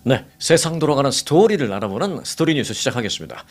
네, 세상 돌아가는 스토리를 알아보는 스토리 뉴스 시작하겠습니다.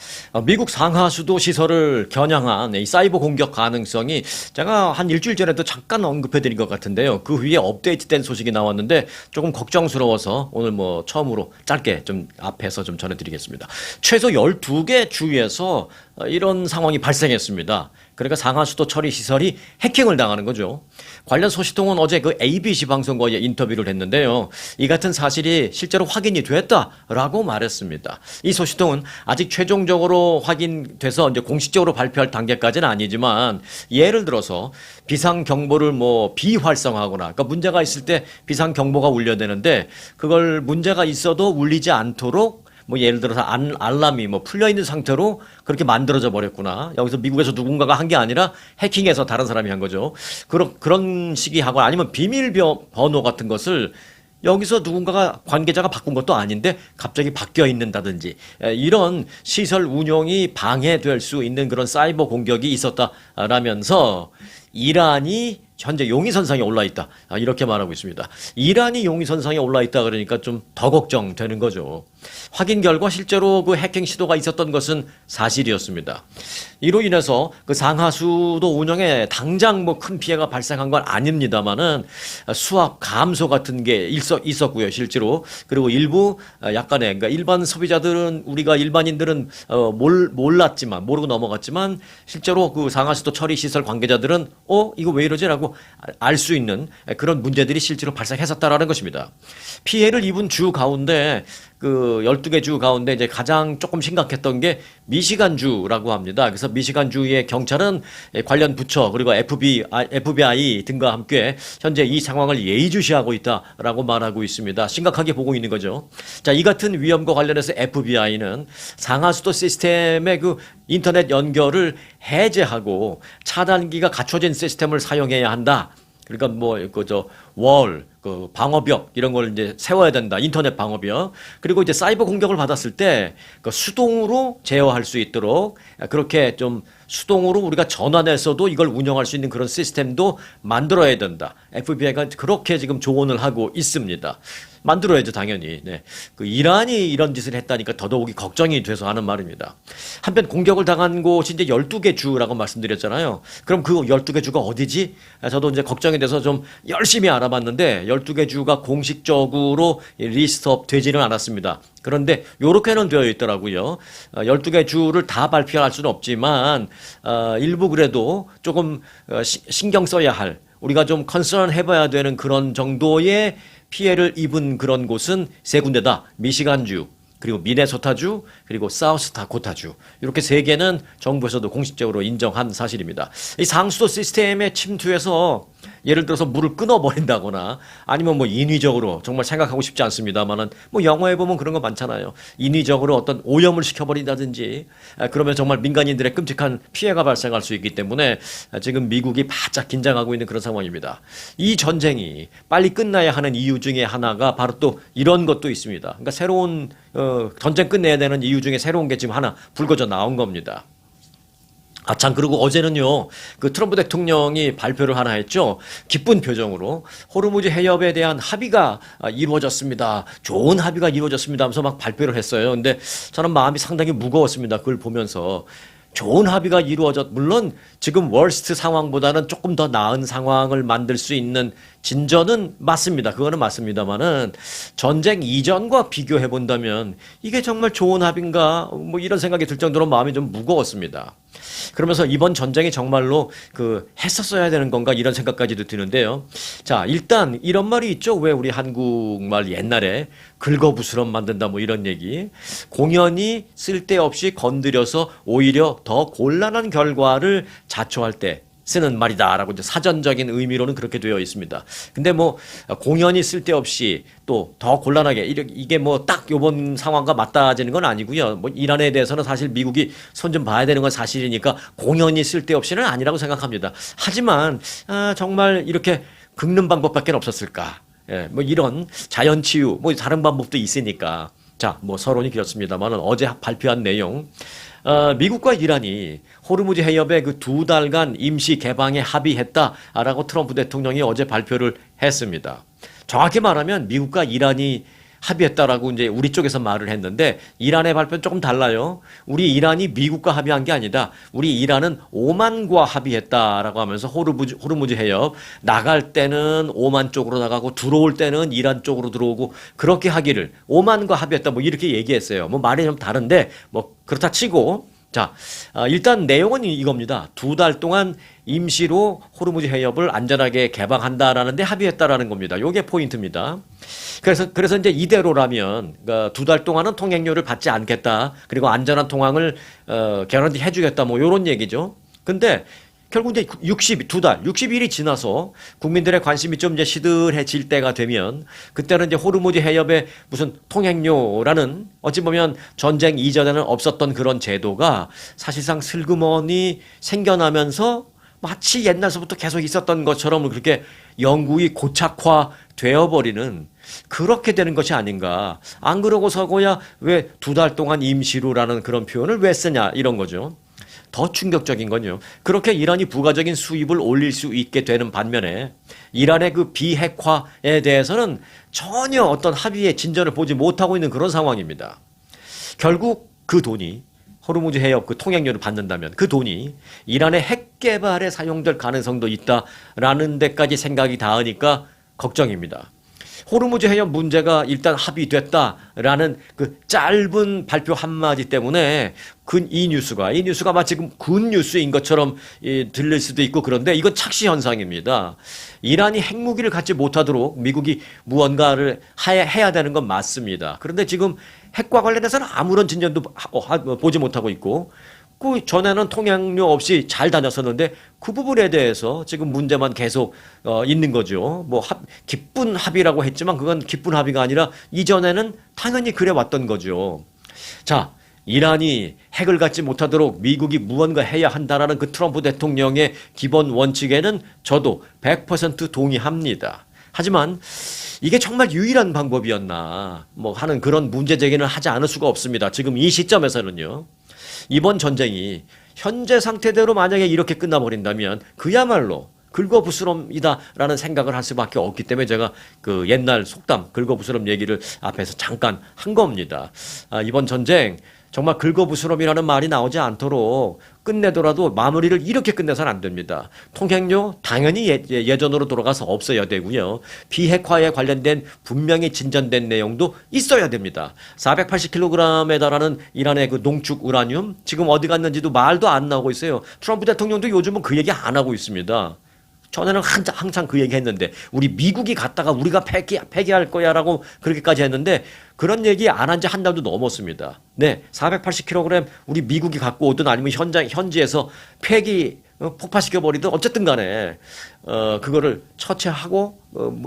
미국 상하수도 시설을 겨냥한 이 사이버 공격 가능성이 제가 한 일주일 전에도 잠깐 언급해드린 것 같은데요. 그 위에 업데이트된 소식이 나왔는데 조금 걱정스러워서 오늘 뭐 처음으로 짧게 좀 앞에서 좀 전해드리겠습니다. 최소 12개 주에서 이런 상황이 발생했습니다. 그러니까 상하수도 처리 시설이 해킹을 당하는 거죠. 관련 소식통은 어제 그 ABC 방송과의 인터뷰를 했는데요. 이 같은 사실이 실제로 확인이 됐다라고 말했습니다. 이 소식통은 아직 최종적으로 확인돼서 이제 공식적으로 발표할 단계까지는 아니지만 예를 들어서 비상 경보를 뭐 비활성화하거나 그러니까 문제가 있을 때 비상 경보가 울려야 되는데 그걸 문제가 있어도 울리지 않도록 뭐 예를 들어서 알람이 뭐 풀려 있는 상태로 그렇게 만들어져 버렸구나. 여기서 미국에서 누군가가 한 게 아니라 해킹해서 다른 사람이 한 거죠. 그런 식이 하고 아니면 비밀번호 같은 것을 여기서 누군가가 관계자가 바꾼 것도 아닌데 갑자기 바뀌어 있는다든지 이런 시설 운영이 방해될 수 있는 그런 사이버 공격이 있었다라면서 이란이 현재 용의선상에 올라 있다. 이렇게 말하고 있습니다. 이란이 용의선상에 올라 있다 그러니까 좀 더 걱정되는 거죠. 확인 결과 실제로 그 해킹 시도가 있었던 것은 사실이었습니다. 이로 인해서 그 상하수도 운영에 당장 뭐 큰 피해가 발생한 건 아닙니다만은 수압 감소 같은 게 있었고요. 실제로. 그리고 일부 약간의 그러니까 일반 소비자들은 우리가 일반인들은 몰랐지만 모르고 넘어갔지만 실제로 그 상하수도 처리 시설 관계자들은 이거 왜 이러지라고 알 수 있는 그런 문제들이 실제로 발생했었다라는 것입니다. 피해를 입은 주 가운데 그 12개 주 가운데 이제 가장 조금 심각했던 게 미시간주라고 합니다. 그래서 미시간주의 경찰은 관련 부처 그리고 FBI 등과 함께 현재 이 상황을 예의주시하고 있다라고 말하고 있습니다. 심각하게 보고 있는 거죠. 자, 이 같은 위험과 관련해서 FBI는 상하수도 시스템의 그 인터넷 연결을 해제하고 차단기가 갖춰진 시스템을 사용해야 한다. 그러니까 뭐 그 방어벽 이런 걸 이제 세워야 된다. 인터넷 방어벽. 그리고 이제 사이버 공격을 받았을 때 그 수동으로 제어할 수 있도록 그렇게 좀 수동으로 우리가 전환해서도 이걸 운영할 수 있는 그런 시스템도 만들어야 된다. FBI가 그렇게 지금 조언을 하고 있습니다. 만들어야죠, 당연히. 네. 그 이란이 이런 짓을 했다니까 더더욱이 걱정이 돼서 하는 말입니다. 한편 공격을 당한 곳이 이제 12개 주라고 말씀드렸잖아요. 그럼 그 12개 주가 어디지? 저도 이제 걱정이 돼서 좀 열심히 알아봤는데 12개 주가 공식적으로 리스트업 되지는 않았습니다. 그런데 요렇게는 되어 있더라고요. 12개 주를 다 발표할 수는 없지만 일부 그래도 조금 신경 써야 할 우리가 좀 컨선 해봐야 되는 그런 정도의 피해를 입은 그런 곳은 세 군데다. 미시간주, 그리고 미네소타주, 그리고 사우스다코타주. 이렇게 세 개는 정부에서도 공식적으로 인정한 사실입니다. 이 상수도 시스템에 침투해서 예를 들어서 물을 끊어버린다거나 아니면 뭐 인위적으로 정말 생각하고 싶지 않습니다만은 뭐 영화에 보면 그런 거 많잖아요. 인위적으로 어떤 오염을 시켜버린다든지 그러면 정말 민간인들의 끔찍한 피해가 발생할 수 있기 때문에 지금 미국이 바짝 긴장하고 있는 그런 상황입니다. 이 전쟁이 빨리 끝나야 하는 이유 중에 하나가 바로 또 이런 것도 있습니다. 그러니까 새로운 전쟁 끝내야 되는 이유 중에 새로운 게 지금 하나 불거져 나온 겁니다. 참, 그리고 어제는요, 그 트럼프 대통령이 발표를 하나 했죠. 기쁜 표정으로 호르무즈 해협에 대한 합의가 이루어졌습니다. 좋은 합의가 이루어졌습니다 하면서 막 발표를 했어요. 근데 저는 마음이 상당히 무거웠습니다. 그걸 보면서. 좋은 합의가 물론 지금 월스트 상황보다는 조금 더 나은 상황을 만들 수 있는 진전은 맞습니다. 그거는 맞습니다만은 전쟁 이전과 비교해 본다면 이게 정말 좋은 합의인가 뭐 이런 생각이 들 정도로 마음이 좀 무거웠습니다. 그러면서 이번 전쟁이 정말로 했었어야 되는 건가 이런 생각까지도 드는데요. 자, 일단 이런 말이 있죠. 왜 우리 한국말 옛날에 긁어부스럼 만든다 뭐 이런 얘기. 공연히 쓸데없이 건드려서 오히려 더 곤란한 결과를 자초할 때 쓰는 말이다라고 이제 사전적인 의미로는 그렇게 되어 있습니다. 근데 뭐 공연히 쓸데없이 또 더 곤란하게 이게 뭐 딱 요번 상황과 맞닿아지는 건 아니고요. 뭐 이란에 대해서는 사실 미국이 손 좀 봐야 되는 건 사실이니까 공연히 쓸데없이는 아니라고 생각합니다. 하지만 정말 이렇게 긁는 방법밖에 없었을까? 예, 뭐 이런 자연치유 뭐 다른 방법도 있으니까. 자, 뭐 서론이 길었습니다만은 어제 발표한 내용. 미국과 이란이 호르무즈 해협의 그 2달간 임시 개방에 합의했다라고 트럼프 대통령이 어제 발표를 했습니다. 정확히 말하면 미국과 이란이 합의했다라고 이제 우리 쪽에서 말을 했는데 이란의 발표는 조금 달라요. 우리 이란이 미국과 합의한 게 아니다. 우리 이란은 오만과 합의했다라고 하면서 호르무즈 해협 나갈 때는 오만 쪽으로 나가고 들어올 때는 이란 쪽으로 들어오고 그렇게 하기를 오만과 합의했다 뭐 이렇게 얘기했어요. 뭐 말이 좀 다른데 뭐 그렇다 치고 자, 일단 내용은 이겁니다. 2달 동안 임시로 호르무즈 해협을 안전하게 개방한다라는데 합의했다라는 겁니다. 요게 포인트입니다. 그래서 이제 이대로라면, 그러니까 2달 동안은 통행료를 받지 않겠다. 그리고 안전한 통항을, 개런티 해주겠다. 뭐 요런 얘기죠. 근데 결국 이제 60일이 지나서 국민들의 관심이 좀 이제 시들해질 때가 되면 그때는 이제 호르무즈 해협의 무슨 통행료라는 어찌 보면 전쟁 이전에는 없었던 그런 제도가 사실상 슬그머니 생겨나면서 마치 옛날서부터 계속 있었던 것처럼 그렇게 영구히 고착화 되어버리는 그렇게 되는 것이 아닌가. 안 그러고서고야 왜 2달 동안 임시로라는 그런 표현을 왜 쓰냐 이런 거죠. 더 충격적인 건요. 그렇게 이란이 부가적인 수입을 올릴 수 있게 되는 반면에 이란의 그 비핵화에 대해서는 전혀 어떤 합의의 진전을 보지 못하고 있는 그런 상황입니다. 결국 그 돈이 호르무즈 해협 그 통행료를 받는다면 그 돈이 이란의 핵 개발에 사용될 가능성도 있다라는 데까지 생각이 닿으니까 걱정입니다. 호르무즈 해협 문제가 일단 합의됐다라는 그 짧은 발표 한마디 때문에 이 뉴스가 마치 군 뉴스인 것처럼 들릴 수도 있고 그런데 이건 착시 현상입니다. 이란이 핵무기를 갖지 못하도록 미국이 무언가를 해야 되는 건 맞습니다. 그런데 지금 핵과 관련해서는 아무런 진전도 보지 못하고 있고 그 전에는 통행료 없이 잘 다녔었는데 그 부분에 대해서 지금 문제만 계속 있는 거죠. 뭐 기쁜 합의라고 했지만 그건 기쁜 합의가 아니라 이전에는 당연히 그래 왔던 거죠. 자, 이란이 핵을 갖지 못하도록 미국이 무언가 해야 한다라는 그 트럼프 대통령의 기본 원칙에는 저도 100% 동의합니다. 하지만 이게 정말 유일한 방법이었나 뭐 하는 그런 문제 제기는 하지 않을 수가 없습니다. 지금 이 시점에서는요. 이번 전쟁이 현재 상태대로 만약에 이렇게 끝나버린다면 그야말로 긁어부스럼이다라는 생각을 할 수밖에 없기 때문에 제가 그 옛날 속담 긁어부스럼 얘기를 앞에서 잠깐 한 겁니다. 이번 전쟁 정말 긁어부스럼이라는 말이 나오지 않도록 끝내더라도 마무리를 이렇게 끝내서는 안 됩니다. 통행료 당연히 예전으로 돌아가서 없어야 되고요. 비핵화에 관련된 분명히 진전된 내용도 있어야 됩니다. 480kg에 달하는 이란의 그 농축 우라늄 지금 어디 갔는지도 말도 안 나오고 있어요. 트럼프 대통령도 요즘은 그 얘기 안 하고 있습니다. 전에는 항상 그 얘기 했는데 우리 미국이 갔다가 우리가 폐기할 거야라고 그렇게까지 했는데 그런 얘기 안 한 지 한 달도 넘었습니다. 네, 480kg 우리 미국이 갖고 오든 아니면 현지에서 폭파시켜버리든 어쨌든 간에 그거를 처치하고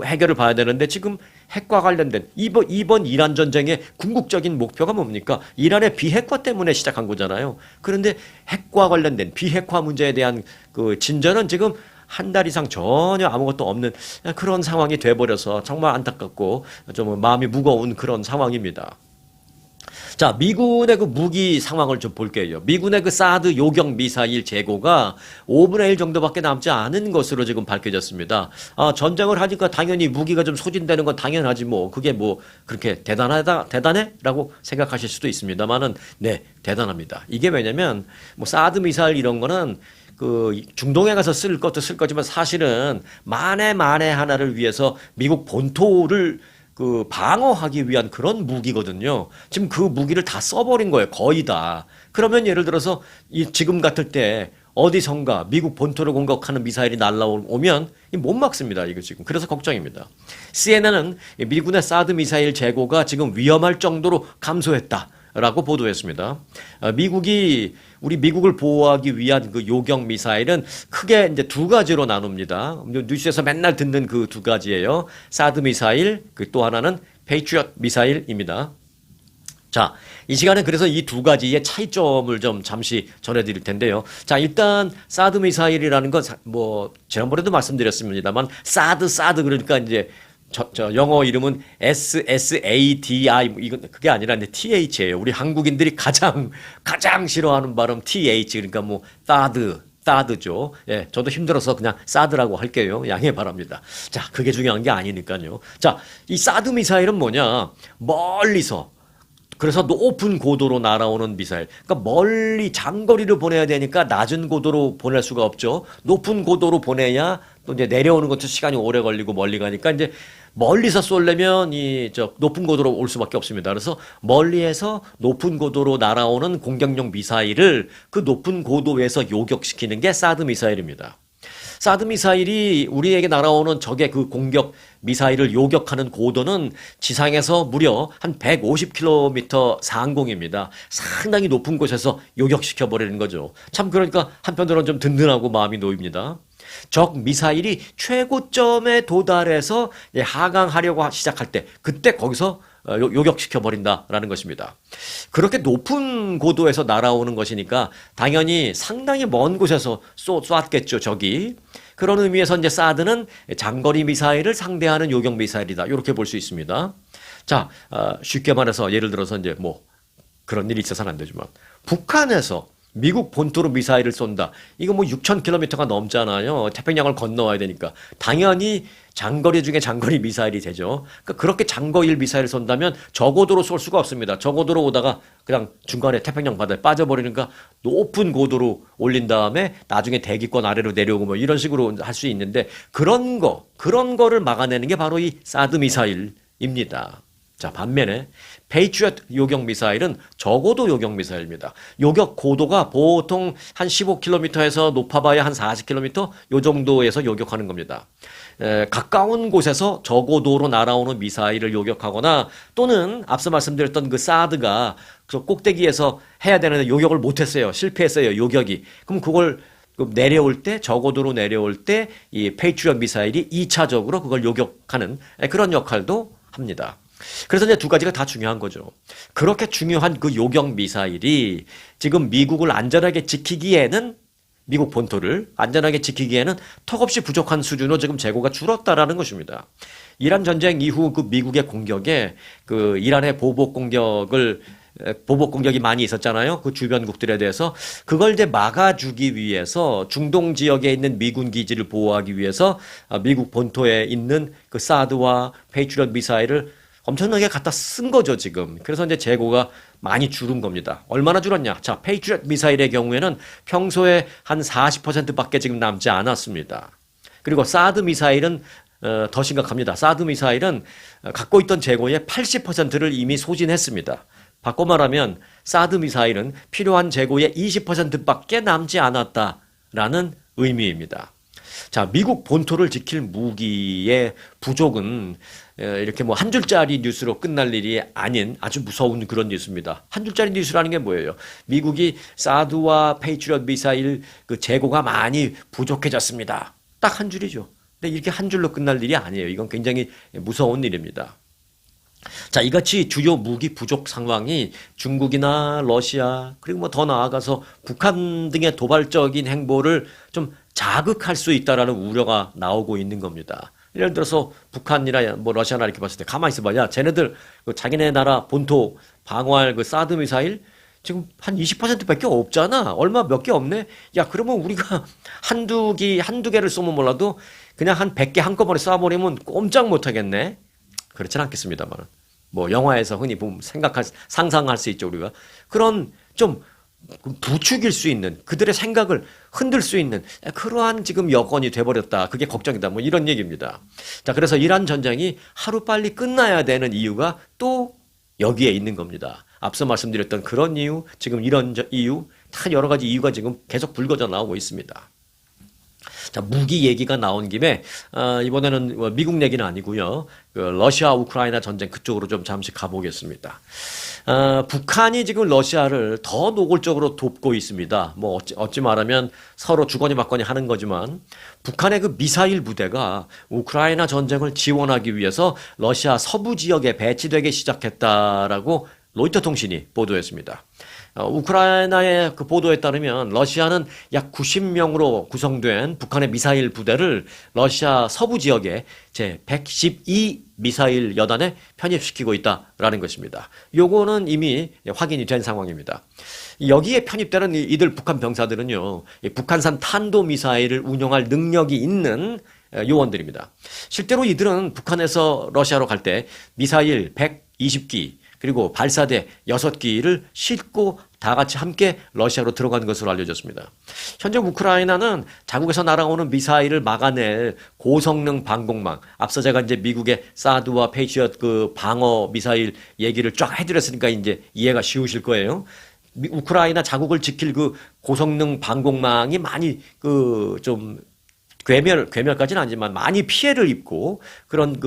해결을 봐야 되는데 지금 핵과 관련된 이번 이란 전쟁의 궁극적인 목표가 뭡니까? 이란의 비핵화 때문에 시작한 거잖아요. 그런데 핵과 관련된 비핵화 문제에 대한 그 진전은 지금 한 달 이상 전혀 아무것도 없는 그런 상황이 돼버려서 정말 안타깝고 좀 마음이 무거운 그런 상황입니다. 자, 미군의 그 무기 상황을 좀 볼게요. 미군의 그 사드 요격 미사일 재고가 5분의 1 정도밖에 남지 않은 것으로 지금 밝혀졌습니다. 전쟁을 하니까 당연히 무기가 좀 소진되는 건 당연하지 뭐. 그게 뭐 그렇게 대단해? 라고 생각하실 수도 있습니다만은 네, 대단합니다. 이게 왜냐면 뭐 사드 미사일 이런 거는 그 중동에 가서 쓸 것도 쓸 거지만 사실은 만에 하나를 위해서 미국 본토를 그 방어하기 위한 그런 무기거든요. 지금 그 무기를 다 써버린 거예요. 거의 다. 그러면 예를 들어서 지금 같을 때 어디선가 미국 본토를 공격하는 미사일이 날라오면 못 막습니다. 이거 지금. 그래서 걱정입니다. CNN은 미군의 사드 미사일 재고가 지금 위험할 정도로 감소했다. 라고 보도했습니다. 우리 미국을 보호하기 위한 그 요격 미사일은 크게 이제 두 가지로 나눕니다. 뉴스에서 맨날 듣는 그 두 가지예요. 사드 미사일, 그 또 하나는 페이트리엇 미사일입니다. 자, 이 시간에 그래서 이 두 가지의 차이점을 좀 잠시 전해드릴 텐데요. 자, 일단 사드 미사일이라는 건 뭐 지난번에도 말씀드렸습니다만 사드 그러니까 이제 영어 이름은 SSADI 이건 그게 아니라 이제 TH예요. 우리 한국인들이 가장 싫어하는 발음 TH 그러니까 뭐 사드 사드죠. 예, 저도 힘들어서 그냥 사드라고 할게요. 양해 바랍니다. 자, 그게 중요한 게 아니니까요. 자, 이 사드 미사일은 뭐냐? 멀리서 그래서 높은 고도로 날아오는 미사일. 그러니까 멀리 장거리를 보내야 되니까 낮은 고도로 보낼 수가 없죠. 높은 고도로 보내야 또 이제 내려오는 것도 시간이 오래 걸리고 멀리 가니까 이제 멀리서 쏠려면 높은 고도로 올 수밖에 없습니다. 그래서 멀리에서 높은 고도로 날아오는 공격용 미사일을 그 높은 고도에서 요격시키는 게 사드 미사일입니다. 사드 미사일이 우리에게 날아오는 적의 그 공격 미사일을 요격하는 고도는 지상에서 무려 한 150km 상공입니다. 상당히 높은 곳에서 요격시켜 버리는 거죠. 참 그러니까 한편으로는 좀 든든하고 마음이 놓입니다. 적 미사일이 최고점에 도달해서 하강하려고 시작할 때 그때 거기서 요격시켜 버린다라는 것입니다. 그렇게 높은 고도에서 날아오는 것이니까 당연히 상당히 먼 곳에서 쏘았겠죠, 적이. 그런 의미에서 이제 사드는 장거리 미사일을 상대하는 요격 미사일이다. 이렇게 볼 수 있습니다. 자, 쉽게 말해서 예를 들어서 이제 뭐 그런 일이 있어서는 안 되지만 북한에서 미국 본토로 미사일을 쏜다. 이거 뭐 6,000km가 넘잖아요. 태평양을 건너와야 되니까. 당연히 장거리 중에 장거리 미사일이 되죠. 그러니까 그렇게 장거리 미사일을 쏜다면 저고도로 쏠 수가 없습니다. 저고도로 오다가 그냥 중간에 태평양 바다에 빠져버리니까 높은 고도로 올린 다음에 나중에 대기권 아래로 내려오고 뭐 이런 식으로 할 수 있는데 그런 거를 막아내는 게 바로 이 사드 미사일입니다. 자, 반면에 페이트리엇 요격 미사일은 저고도 요격 미사일입니다. 요격 고도가 보통 한 15km에서 높아봐야 한 40km 요 정도에서 요격하는 겁니다. 가까운 곳에서 저고도로 날아오는 미사일을 요격하거나 또는 앞서 말씀드렸던 그 사드가 그 꼭대기에서 해야 되는데 요격을 못했어요. 실패했어요. 요격이. 그럼 그걸 내려올 때 저고도로 내려올 때 이 페이트리엇 미사일이 2차적으로 그걸 요격하는 그런 역할도 합니다. 그래서 이제 두 가지가 다 중요한 거죠. 그렇게 중요한 그 요격 미사일이 지금 미국을 안전하게 지키기에는 미국 본토를 안전하게 지키기에는 턱없이 부족한 수준으로 지금 재고가 줄었다라는 것입니다. 이란 전쟁 이후 그 미국의 공격에 그 이란의 보복 공격이 많이 있었잖아요. 그 주변국들에 대해서 그걸 이제 막아주기 위해서 중동 지역에 있는 미군 기지를 보호하기 위해서 미국 본토에 있는 그 사드와 페이트리엇 미사일을 엄청나게 갖다 쓴 거죠, 지금. 그래서 이제 재고가 많이 줄은 겁니다. 얼마나 줄었냐? 자, 페이트리엇 미사일의 경우에는 평소에 한 40%밖에 지금 남지 않았습니다. 그리고 사드 미사일은 더 심각합니다. 사드 미사일은 갖고 있던 재고의 80%를 이미 소진했습니다. 바꿔 말하면 사드 미사일은 필요한 재고의 20%밖에 남지 않았다라는 의미입니다. 자, 미국 본토를 지킬 무기의 부족은 이렇게 뭐 한 줄짜리 뉴스로 끝날 일이 아닌 아주 무서운 그런 뉴스입니다. 한 줄짜리 뉴스라는 게 뭐예요? 미국이 사드와 페이트리엇 미사일 그 재고가 많이 부족해졌습니다. 딱 한 줄이죠. 근데 이렇게 한 줄로 끝날 일이 아니에요. 이건 굉장히 무서운 일입니다. 자, 이같이 주요 무기 부족 상황이 중국이나 러시아 그리고 뭐 더 나아가서 북한 등의 도발적인 행보를 좀 자극할 수 있다라는 우려가 나오고 있는 겁니다. 예를 들어서 북한이나 뭐 러시아나 이렇게 봤을 때 가만히 있어봐. 야, 쟤네들 그 자기네 나라 본토 방어할 그 사드 미사일 지금 한 20%밖에 없잖아. 얼마 몇 개 없네. 야, 그러면 우리가 한두 개를 쏘면 몰라도 그냥 한 100개 한꺼번에 쏴버리면 꼼짝 못 하겠네. 그렇진 않겠습니다만. 뭐 영화에서 흔히 보면 상상할 수 있죠, 우리가. 그런 좀 부추길 수 있는 그들의 생각을 흔들 수 있는 그러한 지금 여건이 돼버렸다. 그게 걱정이다. 뭐 이런 얘기입니다. 자, 그래서 이란 전쟁이 하루빨리 끝나야 되는 이유가 또 여기에 있는 겁니다. 앞서 말씀드렸던 그런 이유, 지금 이런 이유, 다 여러 가지 이유가 지금 계속 불거져 나오고 있습니다. 자, 무기 얘기가 나온 김에 이번에는 미국 얘기는 아니고요. 그 러시아 우크라이나 전쟁 그쪽으로 좀 잠시 가보겠습니다. 북한이 지금 러시아를 더 노골적으로 돕고 있습니다. 뭐 어찌 말하면 서로 주거니 받거니 하는 거지만 북한의 그 미사일 부대가 우크라이나 전쟁을 지원하기 위해서 러시아 서부 지역에 배치되기 시작했다라고 로이터 통신이 보도했습니다. 우크라이나의 그 보도에 따르면 러시아는 약 90명으로 구성된 북한의 미사일 부대를 러시아 서부 지역에 제 112 미사일 여단에 편입시키고 있다라는 것입니다. 요거는 이미 확인이 된 상황입니다. 여기에 편입되는 이들 북한 병사들은요, 북한산 탄도미사일을 운용할 능력이 있는 요원들입니다. 실제로 이들은 북한에서 러시아로 갈 때 미사일 120기 그리고 발사대 6기를 싣고 다 같이 함께 러시아로 들어간 것으로 알려졌습니다. 현재 우크라이나는 자국에서 날아오는 미사일을 막아낼 고성능 방공망, 앞서 제가 이제 미국의 사드와 페이triot 그 방어 미사일 얘기를 쫙 해드렸으니까 이제 이해가 쉬우실 거예요. 우크라이나 자국을 지킬 그 고성능 방공망이 많이 좀 괴멸까지는 아니지만 많이 피해를 입고 그런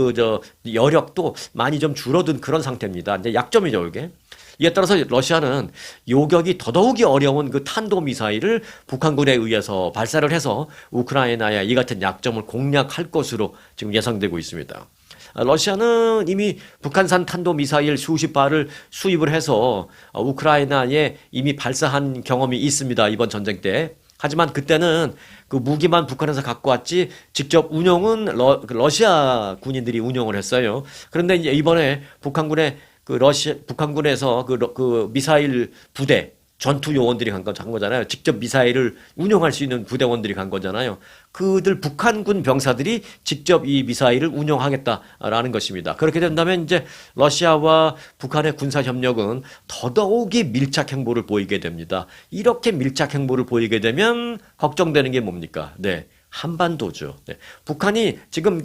여력도 많이 좀 줄어든 그런 상태입니다. 이제 약점이죠, 이게. 이에 따라서 러시아는 요격이 더더욱이 어려운 그 탄도미사일을 북한군에 의해서 발사를 해서 우크라이나의 이 같은 약점을 공략할 것으로 지금 예상되고 있습니다. 러시아는 이미 북한산 탄도미사일 수십 발을 수입을 해서 우크라이나에 이미 발사한 경험이 있습니다. 이번 전쟁 때. 하지만 그때는 그 무기만 북한에서 갖고 왔지 직접 운용은 러시아 군인들이 운용을 했어요. 그런데 이제 이번에 북한군에서 그 미사일 부대 전투 요원들이 간 거잖아요. 직접 미사일을 운용할 수 있는 부대원들이 간 거잖아요. 그들 북한군 병사들이 직접 이 미사일을 운용하겠다라는 것입니다. 그렇게 된다면 이제 러시아와 북한의 군사 협력은 더더욱이 밀착 행보를 보이게 됩니다. 이렇게 밀착 행보를 보이게 되면 걱정되는 게 뭡니까? 네. 한반도죠. 네. 북한이 지금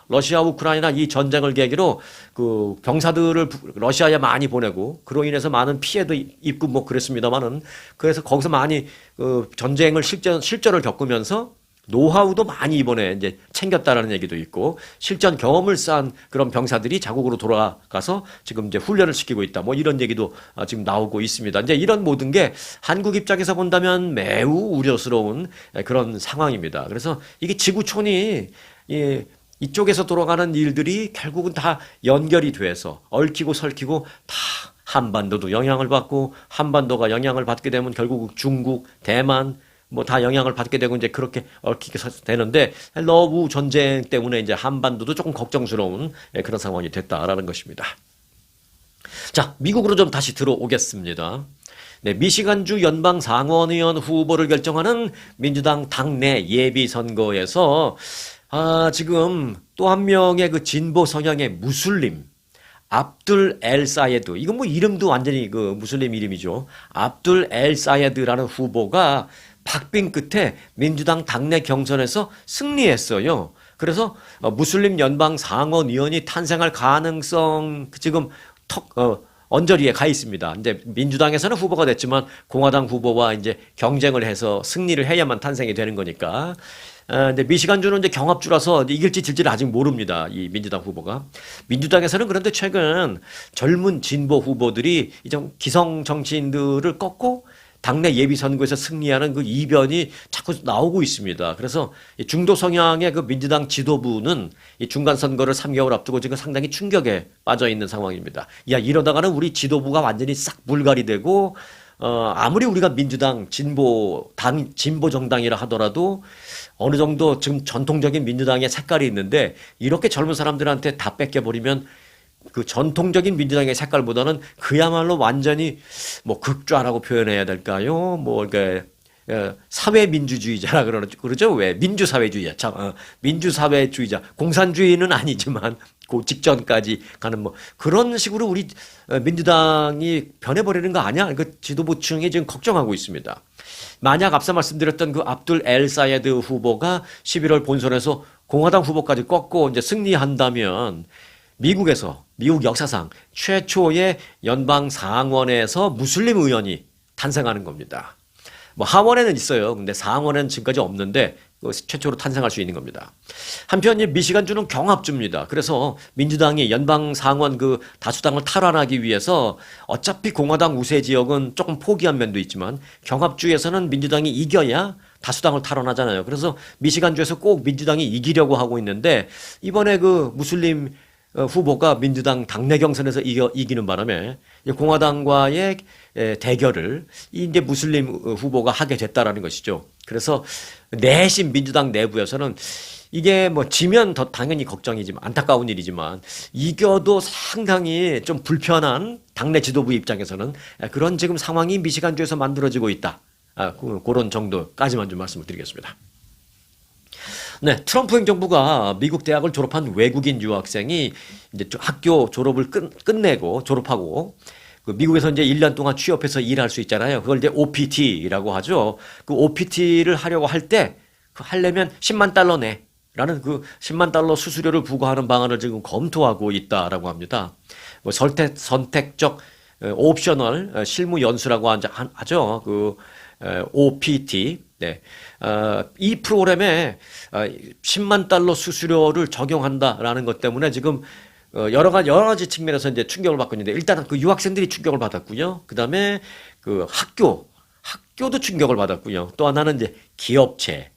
러시아 우크라이나 이 전쟁을 계기로 그 병사들을 러시아에 많이 보내고 그로 인해서 많은 피해도 입고 뭐 그랬습니다만은 그래서 거기서 많이 전쟁을 실전을 겪으면서 노하우도 많이 이번에 이제 챙겼다라는 얘기도 있고 실전 경험을 쌓은 그런 병사들이 자국으로 돌아가서 지금 이제 훈련을 시키고 있다. 뭐 이런 얘기도 지금 나오고 있습니다. 이제 이런 모든 게 한국 입장에서 본다면 매우 우려스러운 그런 상황입니다. 그래서 이게 지구촌이 이쪽에서 돌아가는 일들이 결국은 다 연결이 돼서 얽히고 설키고 다 한반도도 영향을 받고 한반도가 영향을 받게 되면 결국 중국, 대만 뭐 다 영향을 받게 되고 이제 그렇게 얽히게 되는데 러브 전쟁 때문에 이제 한반도도 조금 걱정스러운 그런 상황이 됐다라는 것입니다. 자, 미국으로 좀 다시 들어오겠습니다. 네, 미시간주 연방 상원의원 후보를 결정하는 민주당 당내 예비 선거에서 지금 또 한 명의 그 진보 성향의 무슬림 압둘 엘 사예드, 이건 뭐 이름도 완전히 그 무슬림 이름이죠. 압둘 엘 사예드라는 후보가 박빙 끝에 민주당 당내 경선에서 승리했어요. 그래서 무슬림 연방 상원의원이 탄생할 가능성 지금 언저리에 가 있습니다. 이제 민주당에서는 후보가 됐지만 공화당 후보와 이제 경쟁을 해서 승리를 해야만 탄생이 되는 거니까. 근데 미시간주는 이제 경합주라서 이길지 질지를 아직 모릅니다. 이 민주당 후보가. 민주당에서는 그런데 최근 젊은 진보 후보들이 이제 기성 정치인들을 꺾고 당내 예비선거에서 승리하는 그 이변이 자꾸 나오고 있습니다. 그래서 중도 성향의 그 민주당 지도부는 이 중간선거를 3개월 앞두고 지금 상당히 충격에 빠져 있는 상황입니다. 야, 이러다가는 우리 지도부가 완전히 싹 물갈이 되고, 아무리 우리가 민주당 진보 정당이라 하더라도 어느 정도 지금 전통적인 민주당의 색깔이 있는데 이렇게 젊은 사람들한테 다 뺏겨버리면 그 전통적인 민주당의 색깔보다는 그야말로 완전히 뭐 극좌라고 표현해야 될까요? 뭐 이렇게 사회민주주의자라 그러죠? 왜 민주사회주의자, 민주사회주의자, 공산주의는 아니지만 그 직전까지 가는 뭐 그런 식으로 우리 민주당이 변해버리는 거 아니야? 그 지도부층이 지금 걱정하고 있습니다. 만약 앞서 말씀드렸던 그 압둘 엘 사예드 후보가 11월 본선에서 공화당 후보까지 꺾고 이제 승리한다면 미국 역사상 최초의 연방 상원에서 무슬림 의원이 탄생하는 겁니다. 뭐 하원에는 있어요. 근데 상원에는 지금까지 없는데 최초로 탄생할 수 있는 겁니다. 한편 미시간주는 경합주입니다. 그래서 민주당이 연방 상원 그 다수당을 탈환하기 위해서 어차피 공화당 우세 지역은 조금 포기한 면도 있지만 경합주에서는 민주당이 이겨야 다수당을 탈환하잖아요. 그래서 미시간주에서 꼭 민주당이 이기려고 하고 있는데 이번에 그 무슬림 후보가 민주당 당내 경선에서 이기는 바람에 공화당과의 대결을 이제 무슬림 후보가 하게 됐다라는 것이죠. 그래서 내심 민주당 내부에서는 이게 뭐 지면 더 당연히 걱정이지만 안타까운 일이지만 이겨도 상당히 좀 불편한 당내 지도부 입장에서는 그런 지금 상황이 미시간주에서 만들어지고 있다. 그런 정도까지만 좀 말씀을 드리겠습니다. 네, 트럼프 행정부가 미국 대학을 졸업한 외국인 유학생이 이제 학교 졸업을 끝내고 졸업하고 그 미국에서 이제 1년 동안 취업해서 일할 수 있잖아요. 그걸 이제 OPT라고 하죠. 그 OPT를 하려고 할 때 하려면 10만 달러 내라는 그 10만 달러 수수료를 부과하는 방안을 지금 검토하고 있다라고 합니다. 뭐 선택적 옵셔널 실무 연수라고 하죠. 그 OPT. 네. 이 프로그램에 10만 달러 수수료를 적용한다라는 것 때문에 지금 여러 가지 측면에서 이제 충격을 받고 있는데 일단은 그 유학생들이 충격을 받았고요. 그다음에 그 학교도 충격을 받았고요. 또 하나는 이제 기업체,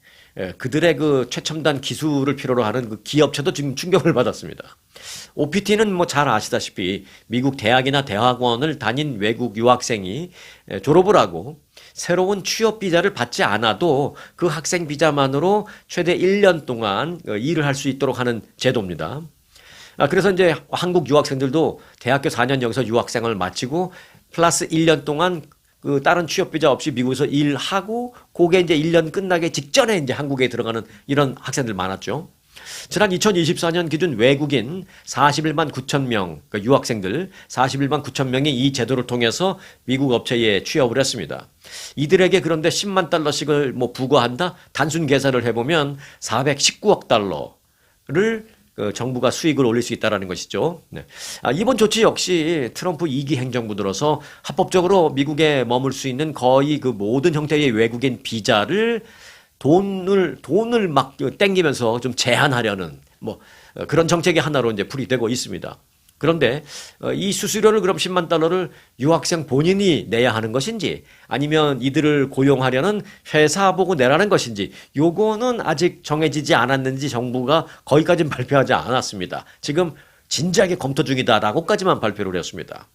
그들의 그 최첨단 기술을 필요로 하는 그 기업체도 지금 충격을 받았습니다. OPT는 뭐 잘 아시다시피 미국 대학이나 대학원을 다닌 외국 유학생이 졸업을 하고 새로운 취업 비자를 받지 않아도 그 학생 비자만으로 최대 1년 동안 일을 할 수 있도록 하는 제도입니다. 그래서 이제 한국 유학생들도 대학교 4년 여기서 유학생을 마치고 플러스 1년 동안 그 다른 취업 비자 없이 미국에서 일하고 그게 이제 1년 끝나기 직전에 이제 한국에 들어가는 이런 학생들 많았죠. 지난 2024년 기준 외국인 41만 9천 명, 그러니까 유학생들 41만 9천 명이 이 제도를 통해서 미국 업체에 취업을 했습니다. 이들에게 그런데 10만 달러씩을 뭐 부과한다? 단순 계산을 해보면 419억 달러를 정부가 수익을 올릴 수 있다는 것이죠. 네. 이번 조치 역시 트럼프 2기 행정부 들어서 합법적으로 미국에 머물 수 있는 거의 그 모든 형태의 외국인 비자를 돈을 막 땡기면서 좀 제한하려는 뭐 그런 정책의 하나로 이제 풀이되고 있습니다. 그런데 이 수수료를 그럼 10만 달러를 유학생 본인이 내야 하는 것인지 아니면 이들을 고용하려는 회사 보고 내라는 것인지 요거는 아직 정해지지 않았는지 정부가 거기까지는 발표하지 않았습니다. 지금 진지하게 검토 중이다라고까지만 발표를 했습니다.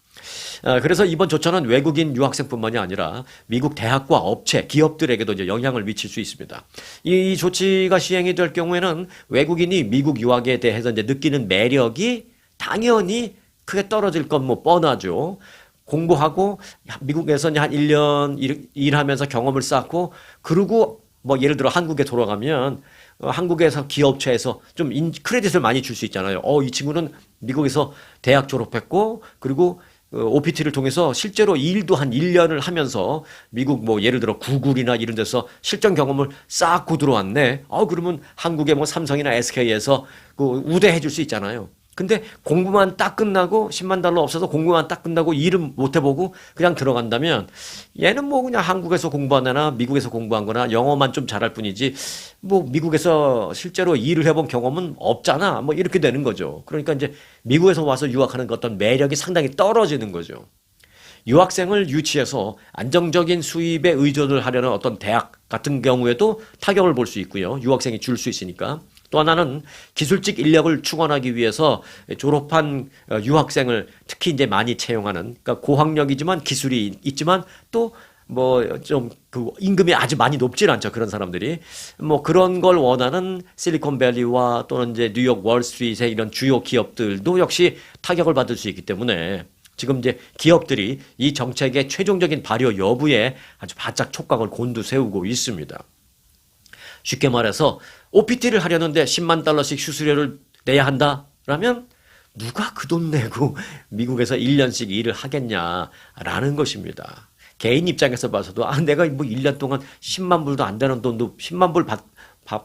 그래서 이번 조처는 외국인 유학생뿐만이 아니라 미국 대학과 업체, 기업들에게도 이제 영향을 미칠 수 있습니다. 이 조치가 시행이 될 경우에는 외국인이 미국 유학에 대해서 이제 느끼는 매력이 당연히 크게 떨어질 건 뭐 뻔하죠. 공부하고 미국에서 한 1년 일하면서 경험을 쌓고 그리고 뭐 예를 들어 한국에 돌아가면 한국에서 기업체에서 좀 크레딧을 많이 줄 수 있잖아요. 이 친구는 미국에서 대학 졸업했고 그리고 OPT를 통해서 실제로 일도 한 1년을 하면서 미국 뭐 예를 들어 구글이나 이런 데서 실전 경험을 쌓고 들어왔네. 그러면 한국의 뭐 삼성이나 SK에서 그 우대해 줄 수 있잖아요. 근데 공부만 딱 끝나고 10만 달러 없어서 공부만 딱 끝나고 일은 못 해보고 그냥 들어간다면 얘는 뭐 그냥 한국에서 공부하거나 미국에서 공부한 거나 영어만 좀 잘할 뿐이지 뭐 미국에서 실제로 일을 해본 경험은 없잖아. 뭐 이렇게 되는 거죠. 그러니까 이제 미국에서 와서 유학하는 그 어떤 매력이 상당히 떨어지는 거죠. 유학생을 유치해서 안정적인 수입에 의존을 하려는 어떤 대학 같은 경우에도 타격을 볼 수 있고요. 유학생이 줄 수 있으니까. 또 하나는 기술직 인력을 충원하기 위해서 졸업한 유학생을 특히 이제 많이 채용하는, 그러니까 고학력이지만 기술이 있지만 또 뭐 좀 그 임금이 아주 많이 높진 않죠. 그런 사람들이 뭐 그런 걸 원하는 실리콘밸리와 또는 이제 뉴욕 월스트리트의 이런 주요 기업들도 역시 타격을 받을 수 있기 때문에 지금 이제 기업들이 이 정책의 최종적인 발효 여부에 아주 바짝 촉각을 곤두세우고 있습니다. 쉽게 말해서 OPT를 하려는데 10만 달러씩 수수료를 내야 한다라면 누가 그 돈 내고 미국에서 1년씩 일을 하겠냐라는 것입니다. 개인 입장에서 봐서도 내가 뭐 1년 동안 10만 불도 안 되는 돈도 10만 불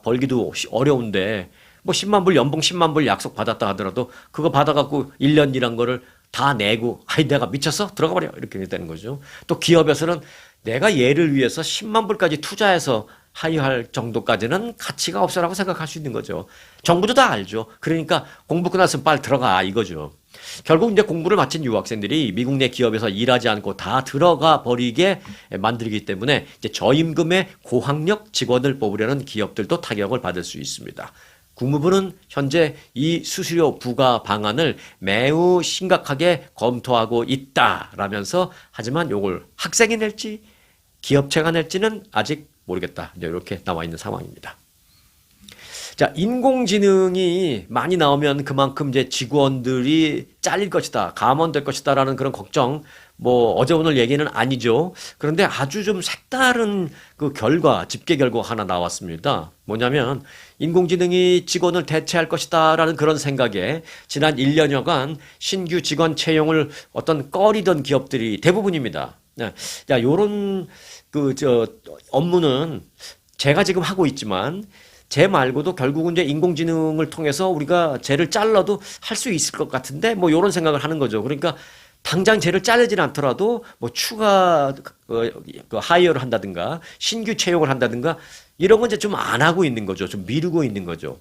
벌기도 어려운데 뭐 10만 불 연봉 10만 불 약속 받았다 하더라도 그거 받아갖고 1년 일한 거를 다 내고 내가 미쳤어? 들어가 버려 이렇게 되는 거죠. 또 기업에서는 내가 얘를 위해서 10만 불까지 투자해서 하여할 정도까지는 가치가 없어라고 생각할 수 있는 거죠. 정부도 다 알죠. 그러니까 공부 끝났으면 빨리 들어가 이거죠. 결국 이제 공부를 마친 유학생들이 미국 내 기업에서 일하지 않고 다 들어가 버리게 만들기 때문에 이제 저임금의 고학력 직원을 뽑으려는 기업들도 타격을 받을 수 있습니다. 국무부는 현재 이 수수료 부과 방안을 매우 심각하게 검토하고 있다라면서 하지만 요걸 학생이 낼지 기업체가 낼지는 아직 모르겠다. 이제 이렇게 나와 있는 상황입니다. 자, 인공지능이 많이 나오면 그만큼 이제 직원들이 잘릴 것이다, 감원될 것이다라는 그런 걱정, 뭐 어제 오늘 얘기는 아니죠. 그런데 아주 좀 색다른 그 결과, 집계 결과 하나 나왔습니다. 뭐냐면 인공지능이 직원을 대체할 것이다라는 그런 생각에 지난 1년여간 신규 직원 채용을 어떤 꺼리던 기업들이 대부분입니다. 네. 자, 요런 업무는 제가 지금 하고 있지만 쟤 말고도 결국은 이제 인공지능을 통해서 우리가 쟤를 잘라도 할 수 있을 것 같은데 뭐 이런 생각을 하는 거죠. 그러니까 당장 쟤를 자르진 않더라도 뭐 추가 하이어를 한다든가 신규 채용을 한다든가 이런 건 이제 좀 안 하고 있는 거죠. 좀 미루고 있는 거죠.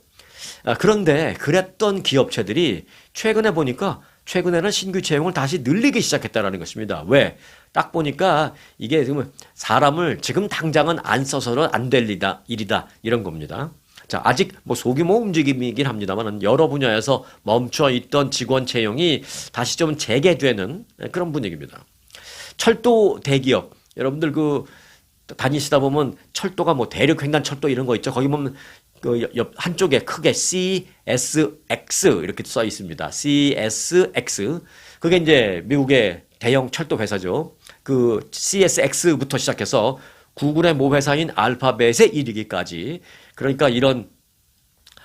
그런데 그랬던 기업체들이 최근에 보니까 최근에는 신규 채용을 다시 늘리기 시작했다라는 것입니다. 왜? 딱 보니까 이게 지금 사람을 지금 당장은 안 써서는 안 될 일이다 이런 겁니다. 자, 아직 뭐 소규모 움직임이긴 합니다만 여러 분야에서 멈춰 있던 직원 채용이 다시 좀 재개되는 그런 분위기입니다. 철도 대기업 여러분들 다니시다 보면 철도가 뭐 대륙 횡단철도 이런 거 있죠. 거기 보면 옆 한쪽에 크게 CSX 이렇게 써 있습니다. CSX 그게 이제 미국의 대형 철도 회사죠. 그 CSX부터 시작해서 구글의 모회사인 알파벳에 이르기까지 그러니까 이런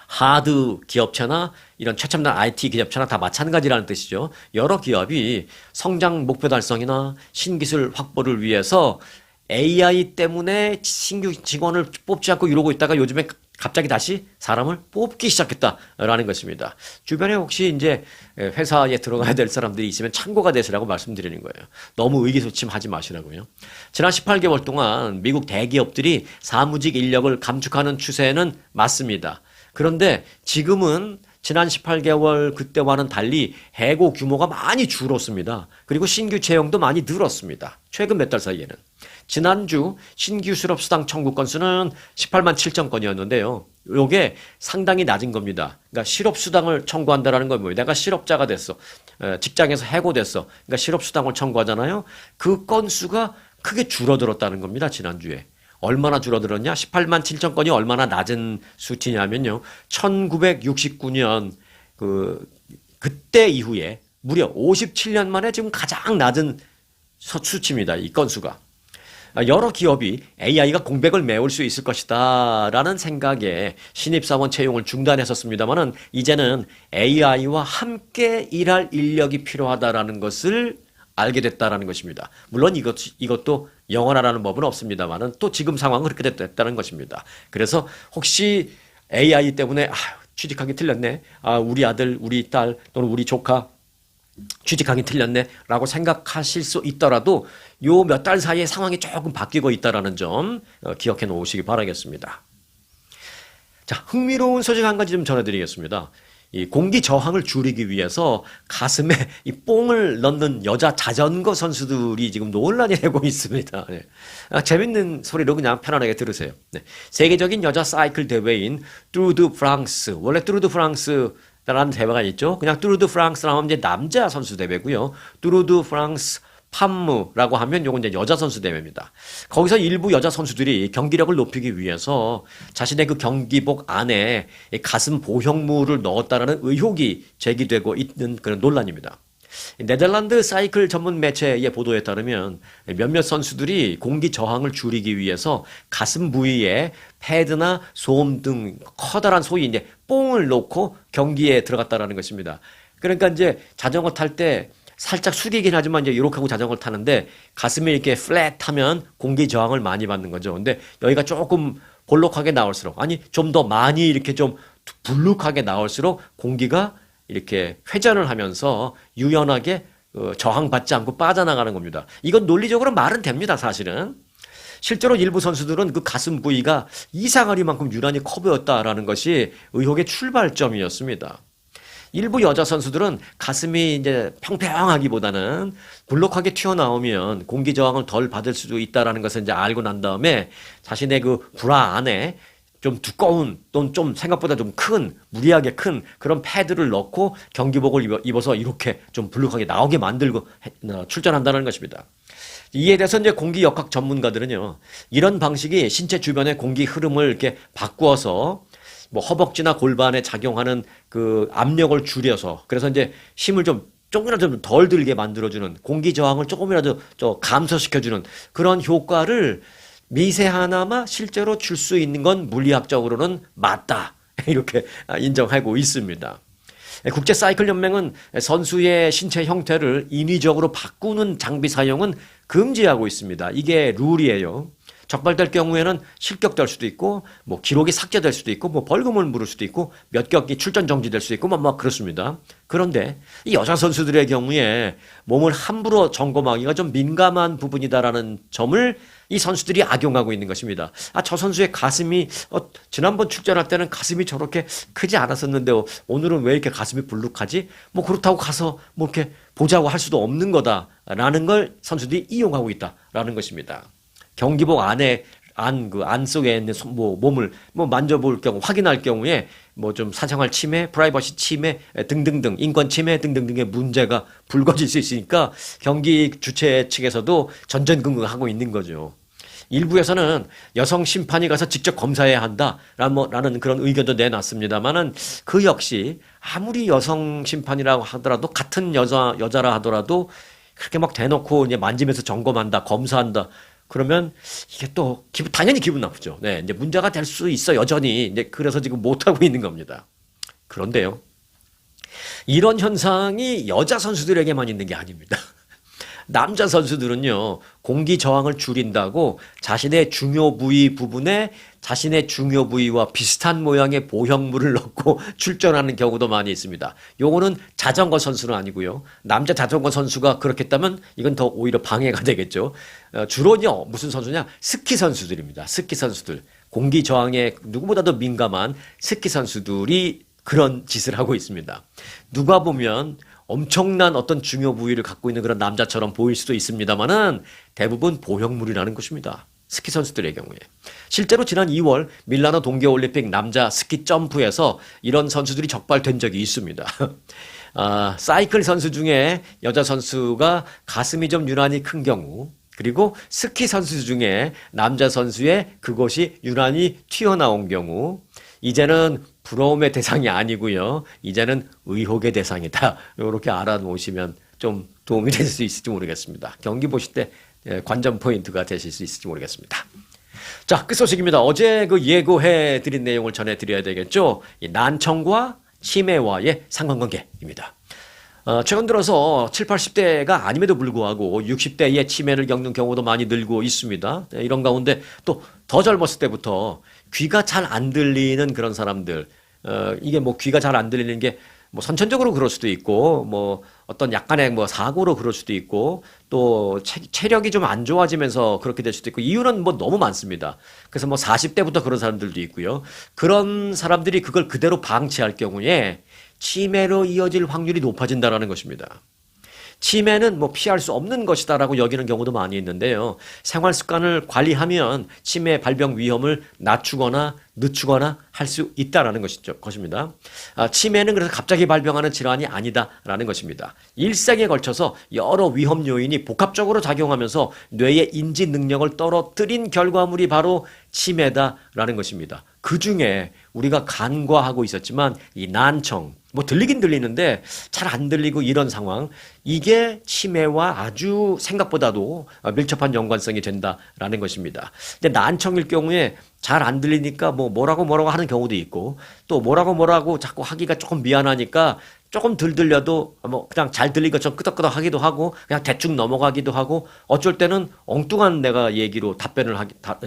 하드 기업체나 이런 최첨단 IT 기업체나 다 마찬가지라는 뜻이죠. 여러 기업이 성장 목표 달성이나 신기술 확보를 위해서 AI 때문에 신규 직원을 뽑지 않고 이러고 있다가 요즘에 갑자기 다시 사람을 뽑기 시작했다라는 것입니다. 주변에 혹시 이제 회사에 들어가야 될 사람들이 있으면 참고가 되시라고 말씀드리는 거예요. 너무 의기소침하지 마시라고요. 지난 18개월 동안 미국 대기업들이 사무직 인력을 감축하는 추세는 맞습니다. 그런데 지금은 지난 18개월 그때와는 달리 해고 규모가 많이 줄었습니다. 그리고 신규 채용도 많이 늘었습니다. 최근 몇 달 사이에는. 지난주 신규 실업수당 청구 건수는 18만 7천 건이었는데요. 이게 상당히 낮은 겁니다. 그러니까 실업수당을 청구한다는 건 뭐예요? 내가 실업자가 됐어. 직장에서 해고됐어. 그러니까 실업수당을 청구하잖아요. 그 건수가 크게 줄어들었다는 겁니다. 지난주에. 얼마나 줄어들었냐? 18만 7천 건이 얼마나 낮은 수치냐면요. 1969년 그때 이후에 무려 57년 만에 지금 가장 낮은 수치입니다. 이 건수가. 여러 기업이 AI가 공백을 메울 수 있을 것이다 라는 생각에 신입사원 채용을 중단했었습니다만은 이제는 AI와 함께 일할 인력이 필요하다라는 것을 알게 됐다라는 것입니다. 물론 이것도 영원하라는 법은 없습니다만은 또 지금 상황은 그렇게 됐다는 것입니다. 그래서 혹시 AI 때문에 취직하기 틀렸네. 우리 아들, 우리 딸 또는 우리 조카 취직하기 틀렸네 라고 생각하실 수 있더라도 요 몇 달 사이에 상황이 조금 바뀌고 있다는 점 기억해 놓으시기 바라겠습니다. 자, 흥미로운 소식 한 가지 좀 전해드리겠습니다. 이 공기 저항을 줄이기 위해서 가슴에 이 뽕을 넣는 여자 자전거 선수들이 지금 논란이 되고 있습니다. 네. 재밌는 소리로 그냥 편안하게 들으세요. 네. 세계적인 여자 사이클 대회인 뚜르 드 프랑스, 원래 뚜르 드 프랑스 라는 대회가 있죠. 그냥 뚜르 드 프랑스라고 하면 이제 남자 선수 대회고요. 뚜르 드 프랑스 판무라고 하면 요건 이제 여자 선수 대회입니다. 거기서 일부 여자 선수들이 경기력을 높이기 위해서 자신의 그 경기복 안에 가슴 보형물을 넣었다라는 의혹이 제기되고 있는 그런 논란입니다. 네덜란드 사이클 전문 매체의 보도에 따르면 몇몇 선수들이 공기 저항을 줄이기 위해서 가슴 부위에 패드나 소음 등 커다란 소위 이제 뽕을 놓고 경기에 들어갔다라는 것입니다. 그러니까 이제 자전거 탈 때 살짝 숙이긴 하지만 이제 이렇게 하고 자전거를 타는데 가슴이 이렇게 플랫하면 공기 저항을 많이 받는 거죠. 근데 여기가 조금 볼록하게 나올수록 아니 좀 더 많이 이렇게 좀 불룩하게 나올수록 공기가 이렇게 회전을 하면서 유연하게 저항받지 않고 빠져나가는 겁니다. 이건 논리적으로 말은 됩니다, 사실은. 실제로 일부 선수들은 그 가슴 부위가 이상하리만큼 유난히 커 보였다라는 것이 의혹의 출발점이었습니다. 일부 여자 선수들은 가슴이 이제 평평하기보다는 불룩하게 튀어나오면 공기 저항을 덜 받을 수도 있다라는 것을 이제 알고 난 다음에 자신의 그 브라 안에 좀 두꺼운 또는 좀 생각보다 좀 큰, 무리하게 큰 그런 패드를 넣고 경기복을 입어서 이렇게 좀 불룩하게 나오게 만들고 출전한다는 것입니다. 이에 대해서 이제 공기역학 전문가들은요, 이런 방식이 신체 주변의 공기 흐름을 이렇게 바꾸어서 뭐 허벅지나 골반에 작용하는 그 압력을 줄여서, 그래서 이제 힘을 조금이라도 좀 덜 들게 만들어주는, 공기 저항을 조금이라도 감소시켜주는 그런 효과를 미세하나마 실제로 줄 수 있는 건 물리학적으로는 맞다. 이렇게 인정하고 있습니다. 국제사이클연맹은 선수의 신체 형태를 인위적으로 바꾸는 장비 사용은 금지하고 있습니다. 이게 룰이에요. 적발될 경우에는 실격될 수도 있고, 뭐 기록이 삭제될 수도 있고, 뭐 벌금을 물을 수도 있고, 몇 경기 출전 정지될 수도 있고, 막 그렇습니다. 그런데 이 여자 선수들의 경우에 몸을 함부로 점검하기가 좀 민감한 부분이다라는 점을 이 선수들이 악용하고 있는 것입니다. 저 선수의 가슴이 지난번 출전할 때는 가슴이 저렇게 크지 않았었는데 오늘은 왜 이렇게 가슴이 불룩하지? 뭐 그렇다고 가서 뭐 이렇게 보자고 할 수도 없는 거다라는 걸 선수들이 이용하고 있다라는 것입니다. 경기복 안 속에 있는 몸을 만져볼 경우, 확인할 경우에 뭐 좀 사생활 침해, 프라이버시 침해 등등등, 인권 침해 등등등의 문제가 불거질 수 있으니까 경기 주최 측에서도 전전긍긍하고 있는 거죠. 일부에서는 여성 심판이 가서 직접 검사해야 한다라는 그런 의견도 내놨습니다만은 그 역시 아무리 여성 심판이라고 하더라도 같은 여자라 하더라도 그렇게 막 대놓고 이제 만지면서 점검한다, 검사한다. 그러면 이게 또 당연히 기분 나쁘죠. 네, 이제 문제가 될 수 있어 여전히. 이제 그래서 지금 못 하고 있는 겁니다. 그런데요, 이런 현상이 여자 선수들에게만 있는 게 아닙니다. 남자 선수들은요, 공기 저항을 줄인다고 자신의 중요 부분에 자신의 중요 부위와 비슷한 모양의 보형물을 넣고 출전하는 경우도 많이 있습니다. 요거는 자전거 선수는 아니고요. 남자 자전거 선수가 그렇겠다면 이건 더 오히려 방해가 되겠죠. 주로요, 무슨 선수냐? 스키 선수들입니다. 스키 선수들. 공기 저항에 누구보다도 민감한 스키 선수들이 그런 짓을 하고 있습니다. 누가 보면 엄청난 어떤 중요 부위를 갖고 있는 그런 남자처럼 보일 수도 있습니다만은 대부분 보형물이라는 것입니다. 스키 선수들의 경우에. 실제로 지난 2월 밀라노 동계올림픽 남자 스키 점프에서 이런 선수들이 적발된 적이 있습니다. 사이클 선수 중에 여자 선수가 가슴이 좀 유난히 큰 경우, 그리고 스키 선수 중에 남자 선수의 그것이 유난히 튀어나온 경우, 이제는 부러움의 대상이 아니고요. 이제는 의혹의 대상이다. 이렇게 알아놓으시면 좀 도움이 될 수 있을지 모르겠습니다. 경기 보실 때 관전 포인트가 되실 수 있을지 모르겠습니다. 자, 끝소식입니다. 어제 그 예고해 드린 내용을 전해드려야 되겠죠. 이 난청과 치매와의 상관관계입니다. 최근 들어서 7, 80대가 아님에도 불구하고 60대의 치매를 겪는 경우도 많이 늘고 있습니다. 이런 가운데 또 더 젊었을 때부터 귀가 잘 안 들리는 그런 사람들, 이게 뭐 귀가 잘 안 들리는 게 뭐 선천적으로 그럴 수도 있고, 뭐 어떤 약간의 뭐 사고로 그럴 수도 있고, 또 체력이 좀 안 좋아지면서 그렇게 될 수도 있고, 이유는 뭐 너무 많습니다. 그래서 뭐 40대부터 그런 사람들도 있고요. 그런 사람들이 그걸 그대로 방치할 경우에 치매로 이어질 확률이 높아진다는 것입니다. 치매는 뭐 피할 수 없는 것이다라고 여기는 경우도 많이 있는데요. 생활 습관을 관리하면 치매 발병 위험을 낮추거나 늦추거나 할 수 있다라는 것입니다. 치매는 그래서 갑자기 발병하는 질환이 아니다라는 것입니다. 일생에 걸쳐서 여러 위험 요인이 복합적으로 작용하면서 뇌의 인지 능력을 떨어뜨린 결과물이 바로 치매다라는 것입니다. 그 중에 우리가 간과하고 있었지만 이 난청, 뭐 들리긴 들리는데 잘 안 들리고 이런 상황, 이게 치매와 아주 생각보다도 밀접한 연관성이 된다라는 것입니다. 근데 난청일 경우에 잘 안 들리니까 뭐라고 하는 경우도 있고, 또 뭐라고 자꾸 하기가 조금 미안하니까 조금 덜 들려도 뭐 그냥 잘 들린 것처럼 끄덕끄덕 하기도 하고 그냥 대충 넘어가기도 하고, 어쩔 때는 엉뚱한 내가 얘기로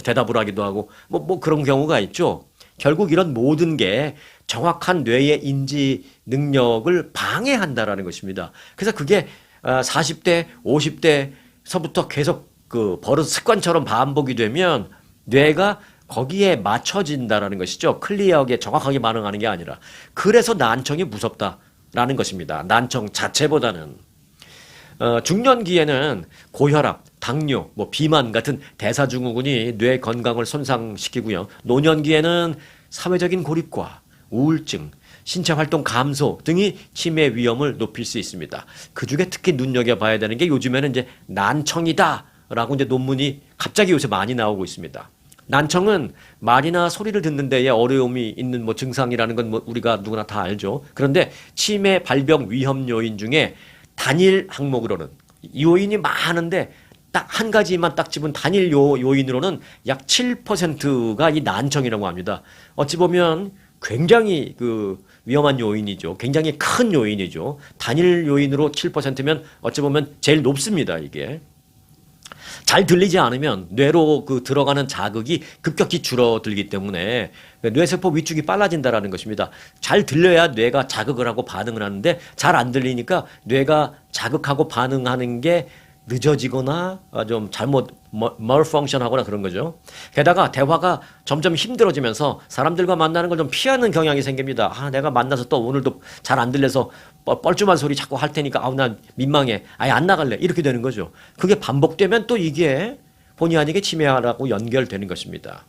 대답을 하기도 하고 뭐 그런 경우가 있죠. 결국 이런 모든 게 정확한 뇌의 인지 능력을 방해한다라는 것입니다. 그래서 그게 40대, 50대서부터 계속 그 버릇 습관처럼 반복이 되면 뇌가 거기에 맞춰진다라는 것이죠. 클리어하게 정확하게 반응하는 게 아니라. 그래서 난청이 무섭다라는 것입니다. 난청 자체보다는. 중년기에는 고혈압, 당뇨, 뭐 비만 같은 대사증후군이 뇌 건강을 손상시키고요. 노년기에는 사회적인 고립과 우울증, 신체 활동 감소 등이 치매 위험을 높일 수 있습니다. 그 중에 특히 눈여겨봐야 되는 게 요즘에는 이제 난청이다라고 이제 논문이 갑자기 요새 많이 나오고 있습니다. 난청은 말이나 소리를 듣는 데에 어려움이 있는 뭐 증상이라는 건 뭐 우리가 누구나 다 알죠. 그런데 치매 발병 위험 요인 중에 단일 항목으로는 요인이 많은데 딱 한 가지만 딱 집은 단일 요인으로는 약 7%가 이 난청이라고 합니다. 어찌 보면 굉장히 그 위험한 요인이죠. 굉장히 큰 요인이죠. 단일 요인으로 7%면 어찌 보면 제일 높습니다, 이게. 잘 들리지 않으면 뇌로 그 들어가는 자극이 급격히 줄어들기 때문에 뇌세포 위축이 빨라진다라는 것입니다. 잘 들려야 뇌가 자극을 하고 반응을 하는데 잘 안 들리니까 뇌가 자극하고 반응하는 게 늦어지거나 좀 잘못 malfunction하거나 그런 거죠. 게다가 대화가 점점 힘들어지면서 사람들과 만나는 걸 좀 피하는 경향이 생깁니다. 아, 내가 만나서 또 오늘도 잘 안 들려서 뻘쭘한 소리 자꾸 할 테니까 아우 난 민망해. 아예 안 나갈래. 이렇게 되는 거죠. 그게 반복되면 또 이게 본의 아니게 치매하라고 연결되는 것입니다.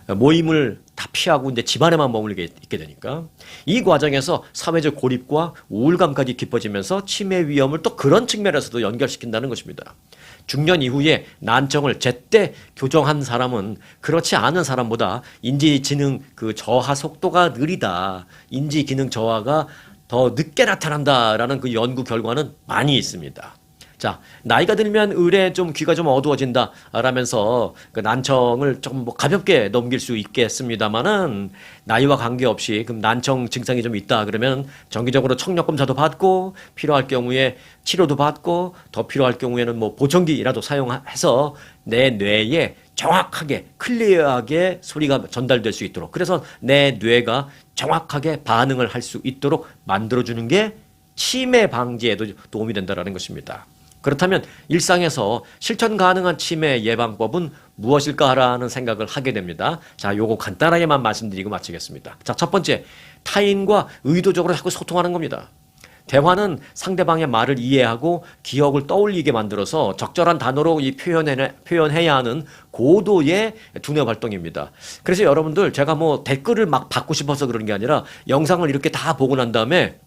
모임을 다 피하고 이제 집안에만 머물게 있게 되니까 이 과정에서 사회적 고립과 우울감까지 깊어지면서 치매 위험을 또 그런 측면에서도 연결시킨다는 것입니다. 중년 이후에 난청을 제때 교정한 사람은 그렇지 않은 사람보다 인지지능 그 저하 속도가 느리다. 인지기능 저하가 더 늦게 나타난다라는 그 연구 결과는 많이 있습니다. 자, 나이가 들면 의뢰 좀 귀가 좀 어두워진다 라면서 그 난청을 조금 뭐 가볍게 넘길 수 있겠습니다만은 나이와 관계없이 그럼 난청 증상이 좀 있다 그러면 정기적으로 청력 검사도 받고 필요할 경우에 치료도 받고 더 필요할 경우에는 뭐 보청기라도 사용해서 내 뇌에 정확하게 클리어하게 소리가 전달될 수 있도록 그래서 내 뇌가 정확하게 반응을 할 수 있도록 만들어주는 게 치매 방지에도 도움이 된다는 것입니다. 그렇다면 일상에서 실천 가능한 치매 예방법은 무엇일까라는 생각을 하게 됩니다. 자, 요거 간단하게만 말씀드리고 마치겠습니다. 자, 첫 번째, 타인과 의도적으로 자꾸 소통하는 겁니다. 대화는 상대방의 말을 이해하고 기억을 떠올리게 만들어서 적절한 단어로 표현해야 하는 고도의 두뇌 활동입니다. 그래서 여러분들 제가 뭐 댓글을 막 받고 싶어서 그런 게 아니라 영상을 이렇게 다 보고 난 다음에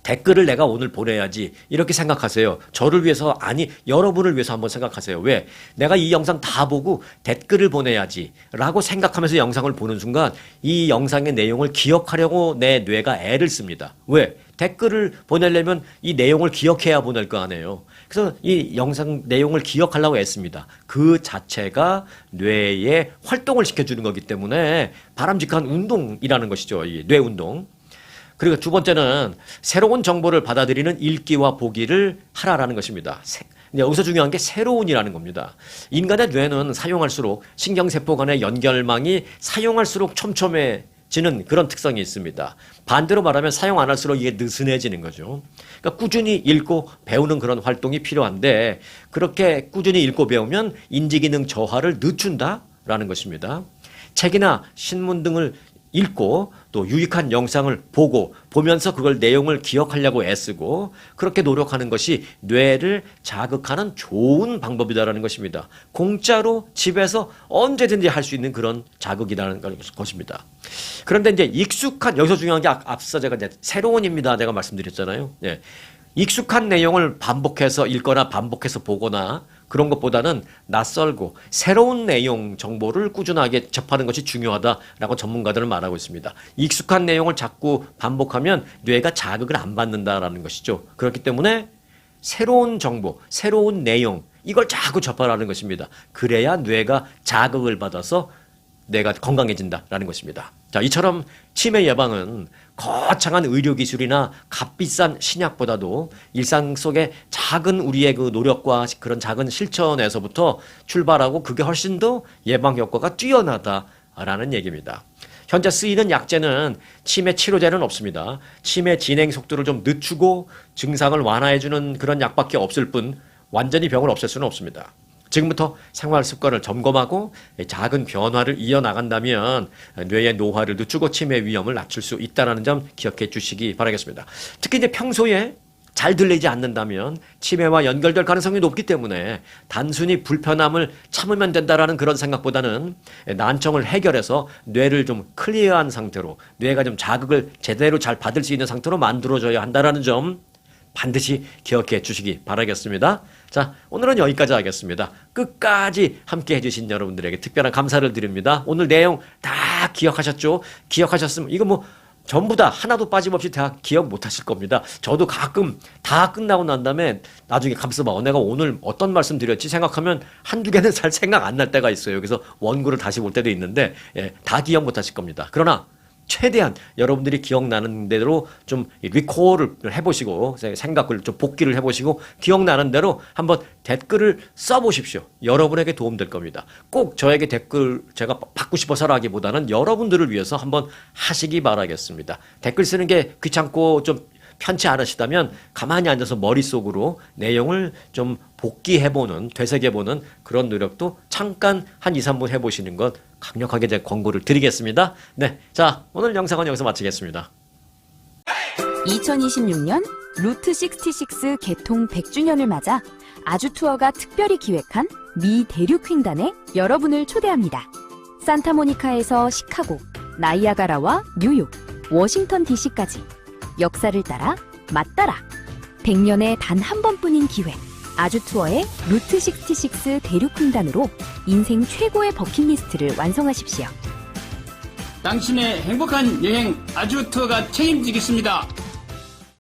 댓글을 내가 오늘 보내야지 이렇게 생각하세요. 저를 위해서 아니 여러분을 위해서 한번 생각하세요. 왜? 내가 이 영상 다 보고 댓글을 보내야지 라고 생각하면서 영상을 보는 순간 이 영상의 내용을 기억하려고 내 뇌가 애를 씁니다. 왜? 댓글을 보내려면 이 내용을 기억해야 보낼 거 아니에요. 그래서 이 영상 내용을 기억하려고 애씁니다. 그 자체가 뇌에 활동을 시켜주는 거기 때문에 바람직한 운동이라는 것이죠. 이 뇌 운동. 그리고 두 번째는 새로운 정보를 받아들이는 읽기와 보기를 하라라는 것입니다. 여기서 중요한 게 새로운이라는 겁니다. 인간의 뇌는 사용할수록 신경세포 간의 연결망이 사용할수록 촘촘해지는 그런 특성이 있습니다. 반대로 말하면 사용 안 할수록 이게 느슨해지는 거죠. 그러니까 꾸준히 읽고 배우는 그런 활동이 필요한데 그렇게 꾸준히 읽고 배우면 인지기능 저하를 늦춘다라는 것입니다. 책이나 신문 등을 읽고 또 유익한 영상을 보면서 그걸 내용을 기억하려고 애쓰고 그렇게 노력하는 것이 뇌를 자극하는 좋은 방법이다라는 것입니다. 공짜로 집에서 언제든지 할 수 있는 그런 자극이라는 것입니다. 그런데 이제 익숙한 여기서 중요한 게 앞서 제가 이제 새로운입니다. 내가 말씀드렸잖아요. 예. 익숙한 내용을 반복해서 읽거나 반복해서 보거나 그런 것보다는 낯설고 새로운 내용 정보를 꾸준하게 접하는 것이 중요하다라고 전문가들은 말하고 있습니다. 익숙한 내용을 자꾸 반복하면 뇌가 자극을 안 받는다라는 것이죠. 그렇기 때문에 새로운 정보, 새로운 내용 이걸 자꾸 접하라는 것입니다. 그래야 뇌가 자극을 받아서 뇌가 건강해진다라는 것입니다. 자, 이처럼 치매 예방은 거창한 의료기술이나 값비싼 신약보다도 일상 속의 작은 우리의 그 노력과 그런 작은 실천에서부터 출발하고 그게 훨씬 더 예방 효과가 뛰어나다라는 얘기입니다. 현재 쓰이는 약제는 치매 치료제는 없습니다. 치매 진행 속도를 좀 늦추고 증상을 완화해주는 그런 약밖에 없을 뿐 완전히 병을 없앨 수는 없습니다. 지금부터 생활 습관을 점검하고 작은 변화를 이어나간다면 뇌의 노화를 늦추고 치매 위험을 낮출 수 있다는 점 기억해 주시기 바라겠습니다. 특히 이제 평소에 잘 들리지 않는다면 치매와 연결될 가능성이 높기 때문에 단순히 불편함을 참으면 된다라는 그런 생각보다는 난청을 해결해서 뇌를 좀 클리어한 상태로, 뇌가 좀 자극을 제대로 잘 받을 수 있는 상태로 만들어줘야 한다라는 점 반드시 기억해 주시기 바라겠습니다. 자, 오늘은 여기까지 하겠습니다. 끝까지 함께 해주신 여러분들에게 특별한 감사를 드립니다. 오늘 내용 다 기억하셨죠? 기억하셨으면 이거 뭐 전부 다 하나도 빠짐없이 다 기억 못 하실 겁니다. 저도 가끔 다 끝나고 난 다음에 나중에 감싸봐. 내가 오늘 어떤 말씀 드렸지 생각하면 한두 개는 잘 생각 안 날 때가 있어요. 그래서 원고를 다시 볼 때도 있는데 다 기억 못 하실 겁니다. 그러나 최대한 여러분들이 기억나는 대로 좀 리콜을 해보시고 생각을 좀 복기를 해보시고 기억나는 대로 한번 댓글을 써보십시오. 여러분에게 도움될 겁니다. 꼭 저에게 댓글 제가 받고 싶어서라기보다는 여러분들을 위해서 한번 하시기 바라겠습니다. 댓글 쓰는 게 귀찮고 좀 편치 않으시다면 가만히 앉아서 머릿속으로 내용을 좀 복기해보는, 되새겨보는 그런 노력도 잠깐 한 2, 3분 해보시는 것 강력하게 제가 권고를 드리겠습니다. 네, 자, 오늘 영상은 여기서 마치겠습니다. 2026년 루트 66 개통 100주년을 맞아 아주투어가 특별히 기획한 미 대륙 횡단에 여러분을 초대합니다. 산타모니카에서 시카고, 나이아가라와 뉴욕, 워싱턴 DC까지 역사를 따라 맞따라 100년에 단 한 번뿐인 기회, 아주투어의 루트 66 대륙 횡단으로 인생 최고의 버킷리스트를 완성하십시오. 당신의 행복한 여행 아주투어가 책임지겠습니다.